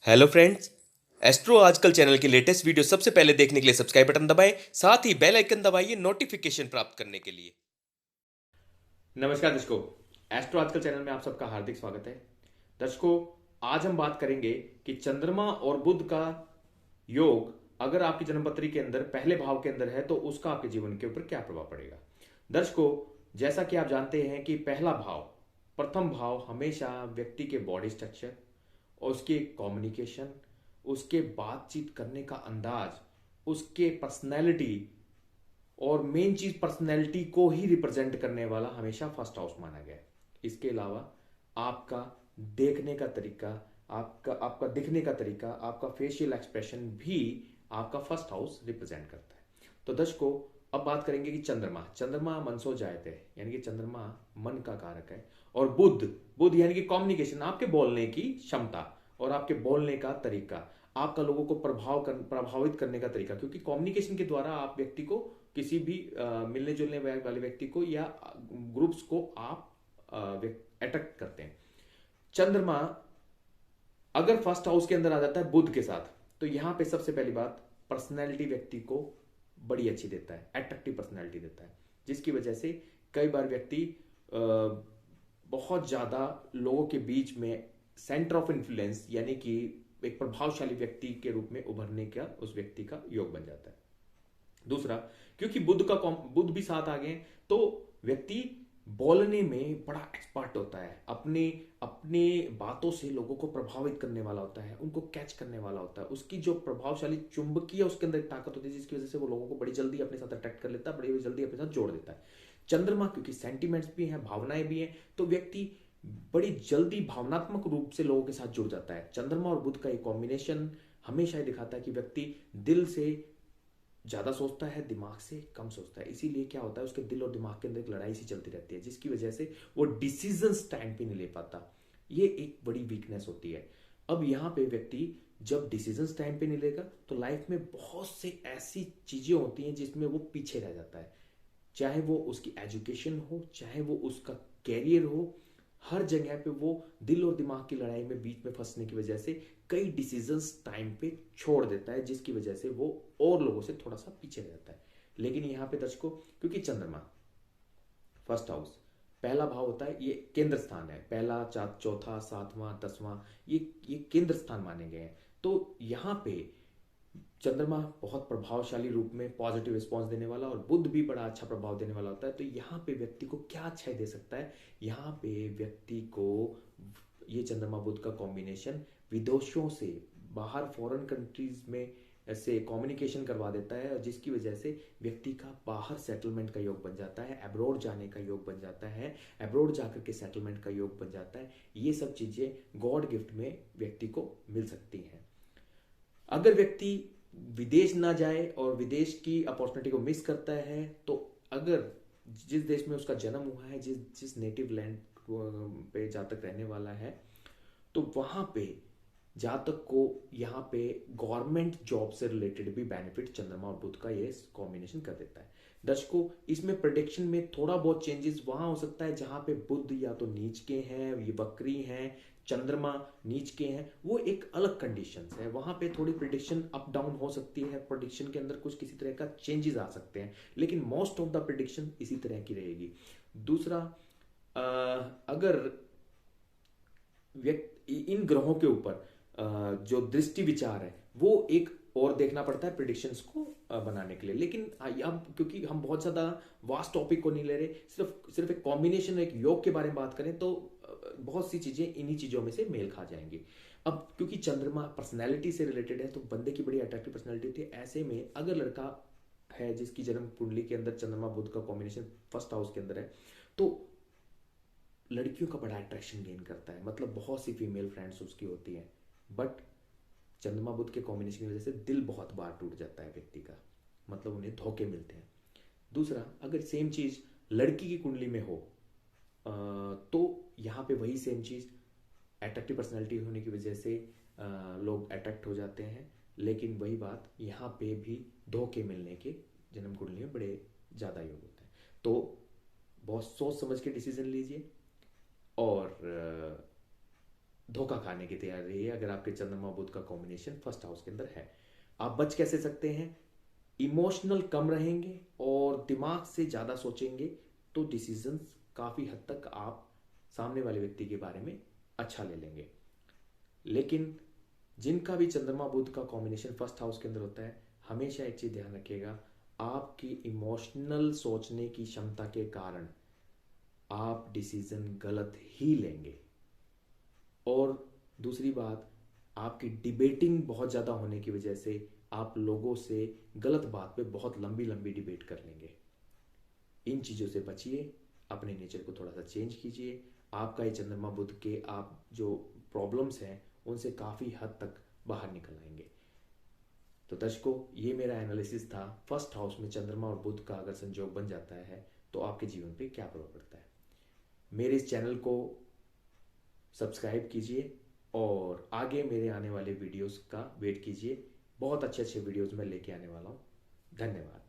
Hello friends. Astro आजकल channel की latest video सबसे पहले देखने के लिए सब्सक्राइब बटन दबाएं, साथ ही बेल आइकन दबाइए नोटिफिकेशन प्राप्त करने के लिए। नमस्कार दर्शकों। एस्ट्रो आजकल चैनल में आप सबका हार्दिक स्वागत है। दर्शकों, आज हम बात करेंगे कि चंद्रमा और बुध का योग अगर आपकी जन्मपत्री के अंदर पहले भाव के अंदर है तो उसका आपके जीवन के ऊपर क्या प्रभाव पड़ेगा। दर्शकों, जैसा कि आप जानते हैं कि पहला भाव, प्रथम भाव हमेशा व्यक्ति के बॉडी स्ट्रक्चर और उसके कम्युनिकेशन, उसके बातचीत करने का अंदाज, उसके पर्सनैलिटी और मेन चीज पर्सनैलिटी को ही रिप्रेजेंट करने वाला हमेशा फर्स्ट हाउस माना गया है। इसके अलावा आपका देखने का तरीका, आपका आपका दिखने का तरीका, आपका फेशियल एक्सप्रेशन भी आपका फर्स्ट हाउस रिप्रेजेंट करता है। तो दर्शकों, अब बात करेंगे कि चंद्रमा चंद्रमा मनसो जायते है, यानी कि चंद्रमा मन का कारक है। और बुध बुध यानी कि कम्युनिकेशन, आपके बोलने की क्षमता और आपके बोलने का तरीका, आपका लोगों को प्रभावित करने का तरीका, क्योंकि कम्युनिकेशन के द्वारा आप व्यक्ति को, किसी भी मिलने जुलने वाले व्यक्ति को या ग्रुप्स को आप अट्रैक्ट करते हैं। चंद्रमा अगर फर्स्ट हाउस के अंदर आ जाता है बुध के साथ, तो यहां पे सबसे पहली बात, पर्सनैलिटी व्यक्ति को बड़ी अच्छी देता है, अट्रैक्टिव पर्सनैलिटी देता है, जिसकी वजह से कई बार व्यक्ति बहुत ज्यादा लोगों के बीच में सेंटर ऑफ इन्फ्लुएंस यानी कि एक प्रभावशाली व्यक्ति के रूप में उभरने का उस व्यक्ति का योग बन जाता है। दूसरा, क्योंकि बुध भी साथ आ गए, तो व्यक्ति बोलने में बड़ा एक्सपर्ट होता है, अपने अपने बातों से लोगों को प्रभावित करने वाला होता है, उनको कैच करने वाला होता है। उसकी जो प्रभावशाली चुंबकीय उसके अंदर एक ताकत होती है, जिसकी वजह से वो लोगों को बड़ी जल्दी अपने साथ अट्रैक्ट कर लेता है, बड़ी जल्दी अपने साथ जोड़ देता है। चंद्रमा क्योंकि सेंटिमेंट्स भी हैं, भावनाएं भी हैं, तो व्यक्ति बड़ी जल्दी भावनात्मक रूप से लोगों के साथ जुड़ जाता है। चंद्रमा और बुध का एक कॉम्बिनेशन हमेशा ये दिखाता है कि व्यक्ति दिल से ज्यादा सोचता है, दिमाग से कम सोचता है। इसीलिए क्या होता है, उसके दिल और दिमाग के अंदर एक लड़ाई सी चलती रहती है, जिसकी वजह से वो डिसीजंस टाइम पे नहीं ले पाता। ये एक बड़ी वीकनेस होती है। अब यहाँ पे व्यक्ति जब डिसीजंस टाइम पे नहीं लेगा, तो लाइफ में बहुत से ऐसी चीजें होती हैं जिसमें वो पीछे रह जाता है। चाहे वो उसकी एजुकेशन हो, चाहे वो उसका कैरियर हो, हर जगह पे वो दिल और दिमाग की लड़ाई में बीच में फंसने की वजह से कई डिसीजंस टाइम पे छोड़ देता है, जिसकी वजह से वो और लोगों से थोड़ा सा पीछे रह जाता है। लेकिन यहाँ पे दर्शकों, क्योंकि चंद्रमा फर्स्ट हाउस पहला भाव होता है, ये केंद्र स्थान है, पहला चौथा सातवां दसवां, ये केंद्र स्थान माने गए हैं। तो यहाँ पे चंद्रमा बहुत प्रभावशाली रूप में पॉजिटिव रिस्पॉन्स देने वाला और बुध भी बड़ा अच्छा प्रभाव देने वाला होता है। तो यहाँ पे व्यक्ति को क्या अच्छाई दे सकता है, यहाँ पे व्यक्ति को ये चंद्रमा बुध का कॉम्बिनेशन विदेशों से, बाहर फॉरेन कंट्रीज में से कम्युनिकेशन करवा देता है, और जिसकी वजह से व्यक्ति का बाहर सेटलमेंट का योग बन जाता है, अब्रॉड जाने का योग बन जाता है, अब्रॉड जाकर के सेटलमेंट का योग बन जाता है। ये सब चीजें गॉड गिफ्ट में व्यक्ति को मिल सकती हैं। अगर व्यक्ति विदेश ना जाए और विदेश की अपॉर्चुनिटी को मिस करता है, तो अगर जिस देश में उसका जन्म हुआ है, जिस जिस नेटिव लैंड पे जहाँ तक रहने वाला है, तो वहां पे जहां तक को यहाँ पे गवर्नमेंट जॉब से रिलेटेड भी बेनिफिट चंद्रमा और बुध का ये कॉम्बिनेशन कर देता है। दर्शकों, इसमें प्रोडिक्शन में थोड़ा बहुत चेंजेस वहां हो सकता है जहां पे बुध या तो नीच के हैं, ये वक्री हैं, चंद्रमा नीच के हैं, वो एक अलग कंडीशन है। वहां पे थोड़ी प्रिडिक्शन अप डाउन हो सकती है, प्रोडिक्शन के अंदर कुछ किसी तरह का चेंजेस आ सकते हैं, लेकिन मोस्ट ऑफ द प्रिडिक्शन इसी तरह की रहेगी। दूसरा, अगर व्यक्ति इन ग्रहों के ऊपर जो दृष्टि विचार है, वो एक और देखना पड़ता है प्रिडिक्शंस को बनाने के लिए। लेकिन अब क्योंकि हम बहुत ज़्यादा वास्ट टॉपिक को नहीं ले रहे, सिर्फ सिर्फ एक कॉम्बिनेशन, एक योग के बारे में बात करें, तो बहुत सी चीज़ें इन्हीं चीज़ों में से मेल खा जाएंगी। अब क्योंकि चंद्रमा पर्सनैलिटी से रिलेटेड है, तो बंदे की बड़ी अट्रैक्टिव पर्सनैलिटी होती है। ऐसे में अगर लड़का है जिसकी जन्म कुंडली के अंदर चंद्रमा बुध का कॉम्बिनेशन फर्स्ट हाउस के अंदर है, तो लड़कियों का बड़ा अट्रैक्शन गेन करता है, मतलब बहुत सी फीमेल फ्रेंड्स उसकी होती हैं। बट चंद्रमा बुध के कॉम्बिनेशन की वजह से दिल बहुत बार टूट जाता है व्यक्ति का, मतलब उन्हें धोखे मिलते हैं। दूसरा, अगर सेम चीज लड़की की कुंडली में हो, तो यहाँ पे वही सेम चीज अट्रैक्टिव पर्सनैलिटी होने की वजह से लोग अट्रैक्ट हो जाते हैं, लेकिन वही बात यहाँ पे भी धोखे मिलने के जन्म कुंडली में बड़े ज़्यादा योग होते हैं। तो बहुत सोच समझ के डिसीजन लीजिए, और धोखा खाने की तैयारी है अगर आपके चंद्रमा बुध का कॉम्बिनेशन फर्स्ट हाउस के अंदर है। आप बच कैसे सकते हैं? इमोशनल कम रहेंगे और दिमाग से ज़्यादा सोचेंगे तो डिसीजंस काफ़ी हद तक आप सामने वाले व्यक्ति के बारे में अच्छा ले लेंगे। लेकिन जिनका भी चंद्रमा बुध का कॉम्बिनेशन फर्स्ट हाउस के अंदर होता है, हमेशा एक चीज़ ध्यान रखिएगा, आपकी इमोशनल सोचने की क्षमता के कारण आप डिसीजन गलत ही लेंगे। और दूसरी बात, आपकी डिबेटिंग बहुत ज़्यादा होने की वजह से आप लोगों से गलत बात पे बहुत लंबी लंबी डिबेट कर लेंगे। इन चीज़ों से बचिए, अपने नेचर को थोड़ा सा चेंज कीजिए। आपका ये चंद्रमा बुध के आप जो प्रॉब्लम्स हैं उनसे काफ़ी हद तक बाहर निकल आएंगे। तो दर्शकों, ये मेरा एनालिसिस था फर्स्ट हाउस में चंद्रमा और बुध का अगर संयोग बन जाता है तो आपके जीवन पे क्या प्रभाव पड़ता है। मेरे इस चैनल को सब्सक्राइब कीजिए और आगे मेरे आने वाले वीडियोस का वेट कीजिए। बहुत अच्छे अच्छे वीडियोस मैं लेके आने वाला हूँ। धन्यवाद।